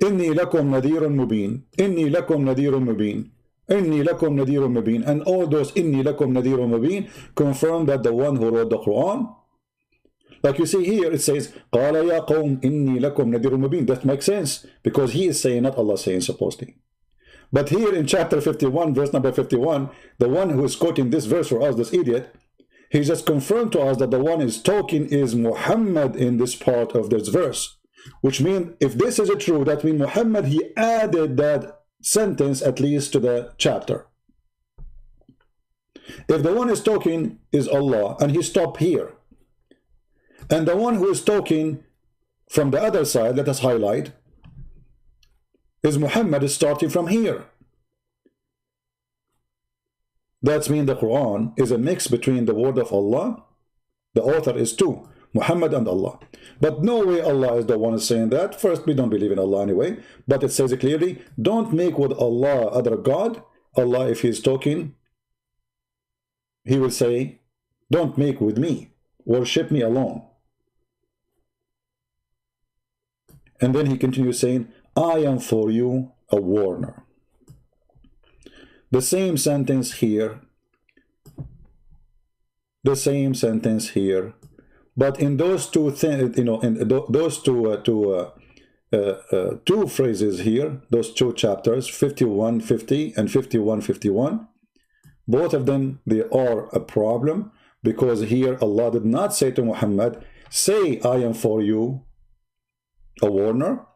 إِنِّي لَكُمْ نَذِيرٌ مُبِينٌ إِنِّي لَكُمْ نَذِيرٌ مُبِينٌ إِنِّي لَكُمْ نَذِيرٌ مُبِينٌ. And all those إِنِّي لَكُمْ نَذِيرٌ مُبِينٌ confirm that the one who wrote the Quran, like you see here, it says, قَالَ يَا قَوْمْ إِنِّي لَكُمْ نَذِيرٌ مُبِينٌ. That makes sense, because he is saying, not Allah saying, supposedly. But here in chapter 51, verse number 51, the one who is quoting this verse for us, this idiot, he just confirmed to us that the one is talking is Muhammad in this part of this verse. Which means, if this is true, that means Muhammad, he added that sentence at least to the chapter. If the one is talking is Allah, and he stopped here, and the one who is talking from the other side, let us highlight, is Muhammad is starting from here. That means the Quran is a mix between the word of Allah, the author is two, Muhammad and Allah. But no way Allah is the one saying that. First, we don't believe in Allah anyway, but it says it clearly, don't make with Allah other God. Allah, if he is talking, he will say, don't make with me, worship me alone. And then he continues saying, I am for you a warner. The same sentence here, the same sentence here, but in those two things, you know, in those two phrases here, those two chapters, 51:50 and 51:51, both of them, they are a problem, because here Allah did not say to Muhammad, say I am for you a warner.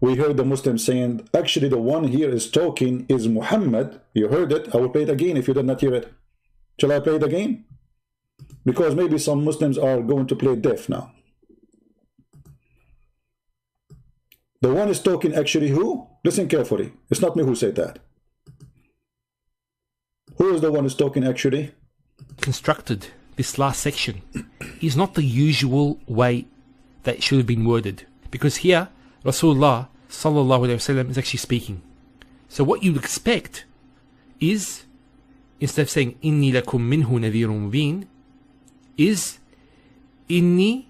We heard the Muslims saying, actually the one here is talking is Muhammad. You heard it. I will play it again if you did not hear it. Shall I play it again? Because maybe some Muslims are going to play deaf now. The one is talking actually who? Listen carefully. It's not me who said that. Who is the one who's talking actually? Constructed this last section is not the usual way that it should have been worded. Because here, Rasulullah sallallahu alaihi wasallam is actually speaking. So what you'd expect is, instead of saying inni lakum minhu nadhirun mubin, is inni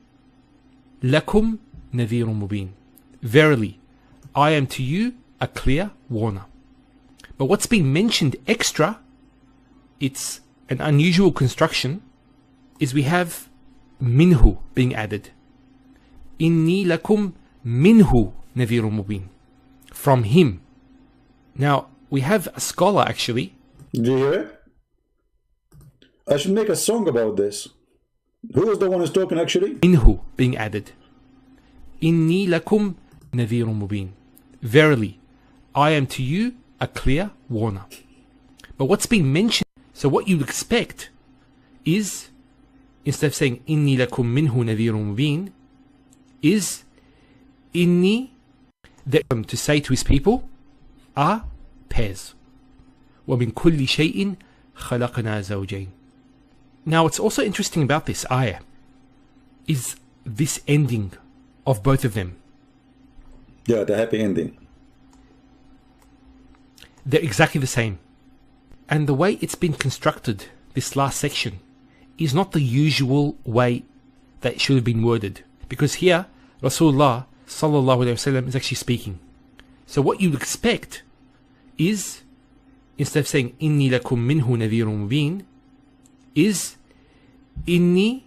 lakum nadhirun mubin. Verily, I am to you a clear warner. But what's being mentioned extra, it's an unusual construction, is we have minhu being added. Inni lakum minhu nadhirun mubin, from him. Now we have a scholar actually. Do you hear it? I should make a song about this. Who is the one who's talking actually? Minhu being added. Inni lakum nadhirun mubin. Verily, I am to you a clear warner. But what's being mentioned, so what you'd expect is, instead of saying inni lakum minhu nadhirun mubin, is inni, to say to his people, are pairs. وَمِن كُلِّ شَيْءٍ خَلَقْنَا زَوْجَيْنِ. Now what's also interesting about this ayah is this ending of both of them. Yeah, the happy ending. They're exactly the same. And the way it's been constructed, this last section, is not the usual way that it should have been worded. Because here, Rasulullah sallallahu alaihi wasallam is actually speaking. So what you'd expect is, instead of saying inni lakum minhu nadhirun mubin, is inni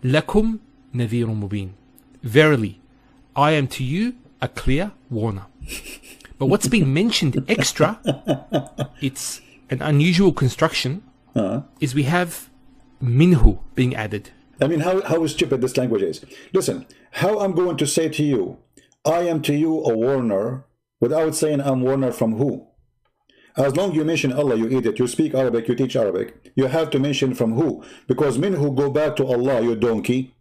lakum nadhirun mubin. Verily, I am to you a clear warner. But what's being mentioned extra, it's an unusual construction, is we have minhu being added. I mean, how stupid this language is. Listen, how I'm going to say to you, I am to you a warner, without saying I'm warner from who? As long you mention Allah, you eat it. You speak Arabic, you teach Arabic. You have to mention from who. Because men who go back to Allah, you donkey.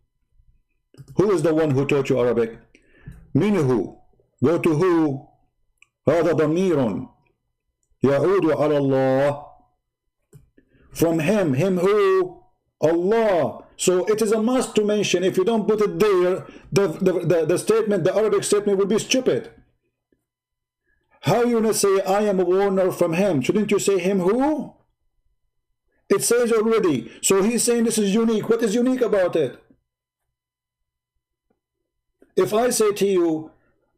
Who is the one who taught you Arabic? Minhu. Go to who? هذا ضمير يعود على الله. From him. Him who? Allah. So it is a must to mention. If you don't put it there, the statement, the Arabic statement will be stupid. How you gonna say I am a warner from him? Shouldn't you say him who? It says already. So he's saying this is unique. What is unique about it? If I say to you,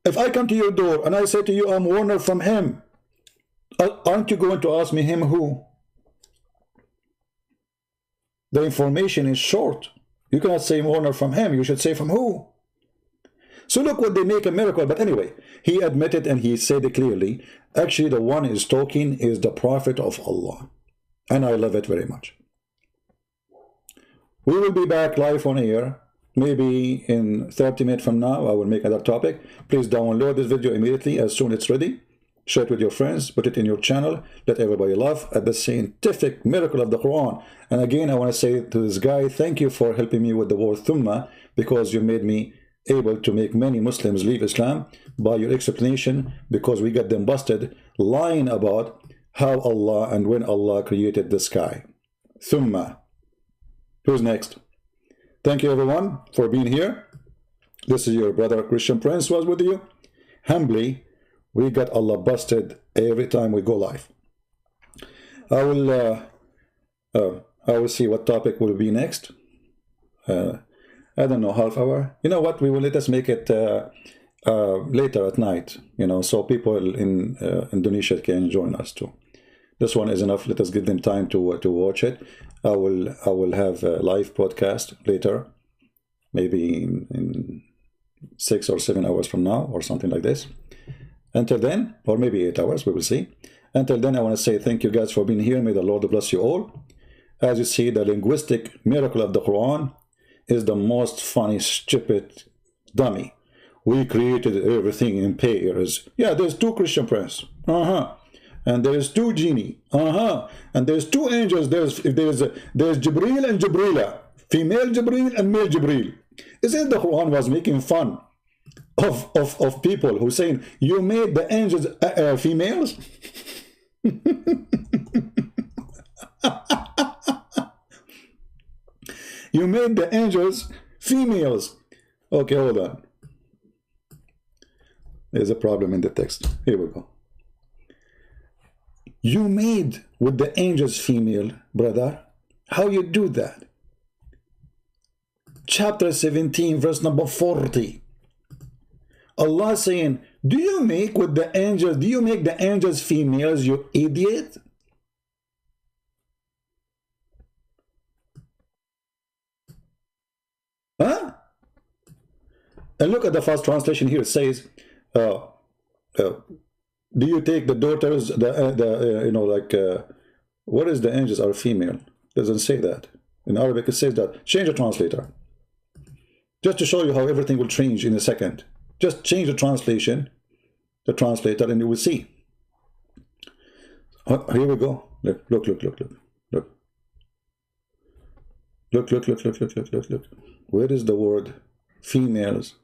if I come to your door and I say to you, I'm warner from him, aren't you going to ask me him who? The information is short. You cannot say warner from him. You should say from who? So look what they make a miracle. But anyway, he admitted and he said it clearly. Actually, the one is talking is the Prophet of Allah. And I love it very much. We will be back live on air. Maybe in 30 minutes from now, I will make another topic. Please download this video immediately as soon as it's ready. Share it with your friends. Put it in your channel. Let everybody laugh at the scientific miracle of the Quran. And again, I want to say to this guy, thank you for helping me with the word thumma, because you made me able to make many Muslims leave Islam by your explanation, because we got them busted lying about how Allah and when Allah created the sky. Thumma. Who's next? Thank you everyone for being here. This is your brother Christian Prince was with you. Humbly, we got Allah busted every time we go live. I will see what topic will be next. I don't know, half hour. You know what? We will let us make it later at night. You know, so people in Indonesia can join us too. This one is enough. Let us give them time to watch it. I will have a live podcast later, maybe in 6 or 7 hours from now or something like this. Until then, or maybe 8 hours, we will see. Until then, I want to say thank you guys for being here. May the Lord bless you all. As you see, the linguistic miracle of the Quran is the most funny, stupid dummy. We created everything in pairs. Yeah, there's 2 Christian Prince. And there's 2 genie. And there's 2 angels. There's Jibreel and Jibrila. Female Jibreel and male Jibreel. Isn't the Quran was making fun of people who saying, you made the angels females? You made the angels females. Okay, hold on. There's a problem in the text. Here we go. You made with the angels female, brother. How you do that? Chapter 17, verse number 40. Allah saying, do you make with the angels, do you make the angels females, you idiot? Huh? And look at the first translation here. It says, do you take the daughters, you know, like, what is the angels are female? Doesn't say that. In Arabic, it says that. Change the translator. Just to show you how everything will change in a second. Just change the translation, the translator, and you will see. Here we go. Look. Look. Where is the word females?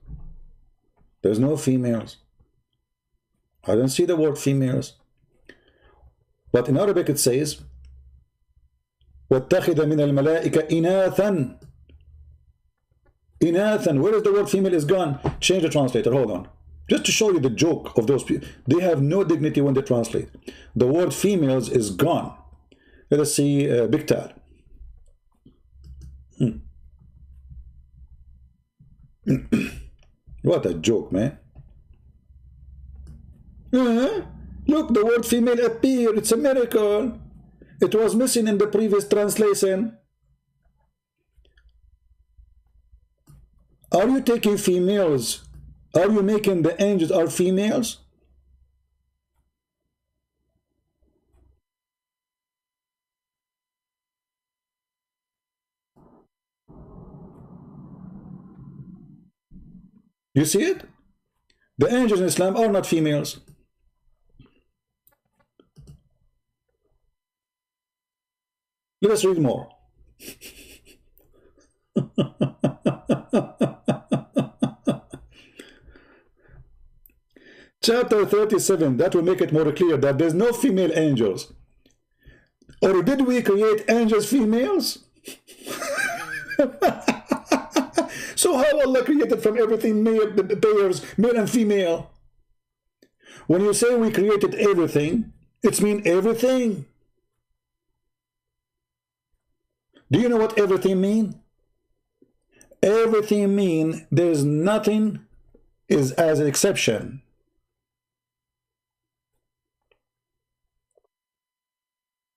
There's no females. I don't see the word females. But in Arabic it says, وَاتَّخِذَ مِنَ الْمَلَائِكَ إِنَاثًا. Inathan, where is the word female is gone? Change the translator, hold on. Just to show you the joke of those people. They have no dignity when they translate. The word females is gone. Let us see Biktal. What a joke, man. Look, the word female appeared. It's a miracle. It was missing in the previous translation. Are you taking females? Are you making the angels are females? You see it? The angels in Islam are not females. Let us read more. Chapter 37, that will make it more clear that there's no female angels. Or did we create angels females? So how Allah created from everything pairs, male and female? When you say we created everything, it means everything. Do you know what everything means? Everything means there's nothing is as an exception.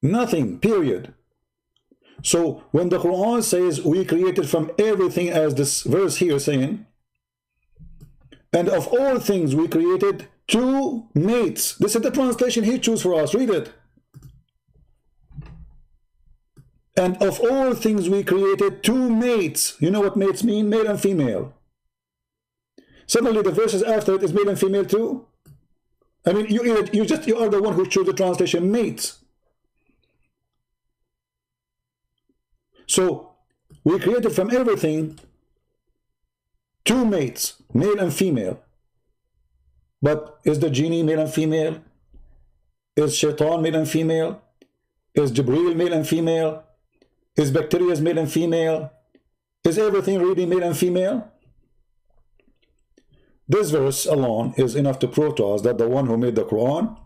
Nothing, period. So when the Quran says we created from everything, as this verse here saying, and of all things we created two mates. This is the translation he chose for us. Read it. And of all things we created two mates. You know what mates mean? Male and female. Suddenly the verses after it is male and female too. I mean, you are the one who chose the translation mates. So we created from everything two mates, male and female. But is the genie male and female? Is shaitan male and female? Is Jibreel male and female? Is bacteria male and female? Is everything really male and female? This verse alone is enough to prove to us that the one who made the Quran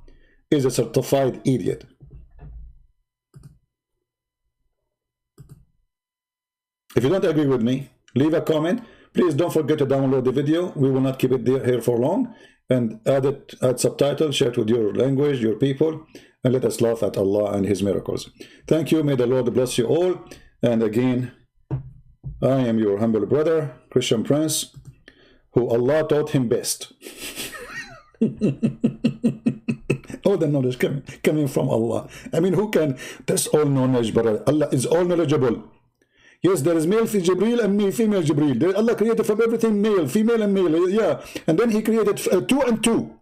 is a certified idiot. If you don't agree with me, leave a comment. Please don't forget to download the video. We will not keep it here for long. And add subtitles, share it with your language, your people, and let us laugh at Allah and His miracles. Thank you. May the Lord bless you all. And again, I am your humble brother, Christian Prince, who Allah taught him best. All the knowledge coming from Allah. I mean, who can? That's all knowledge, brother. Allah is all knowledgeable. Yes, there is male Jibreel and female Jibreel. Allah created from everything male, female and male. Yeah. And then He created two and two.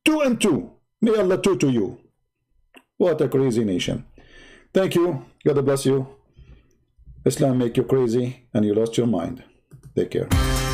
Two and two. May Allah two to you. What a crazy nation. Thank you. God bless you. Islam make you crazy and you lost your mind. Take care.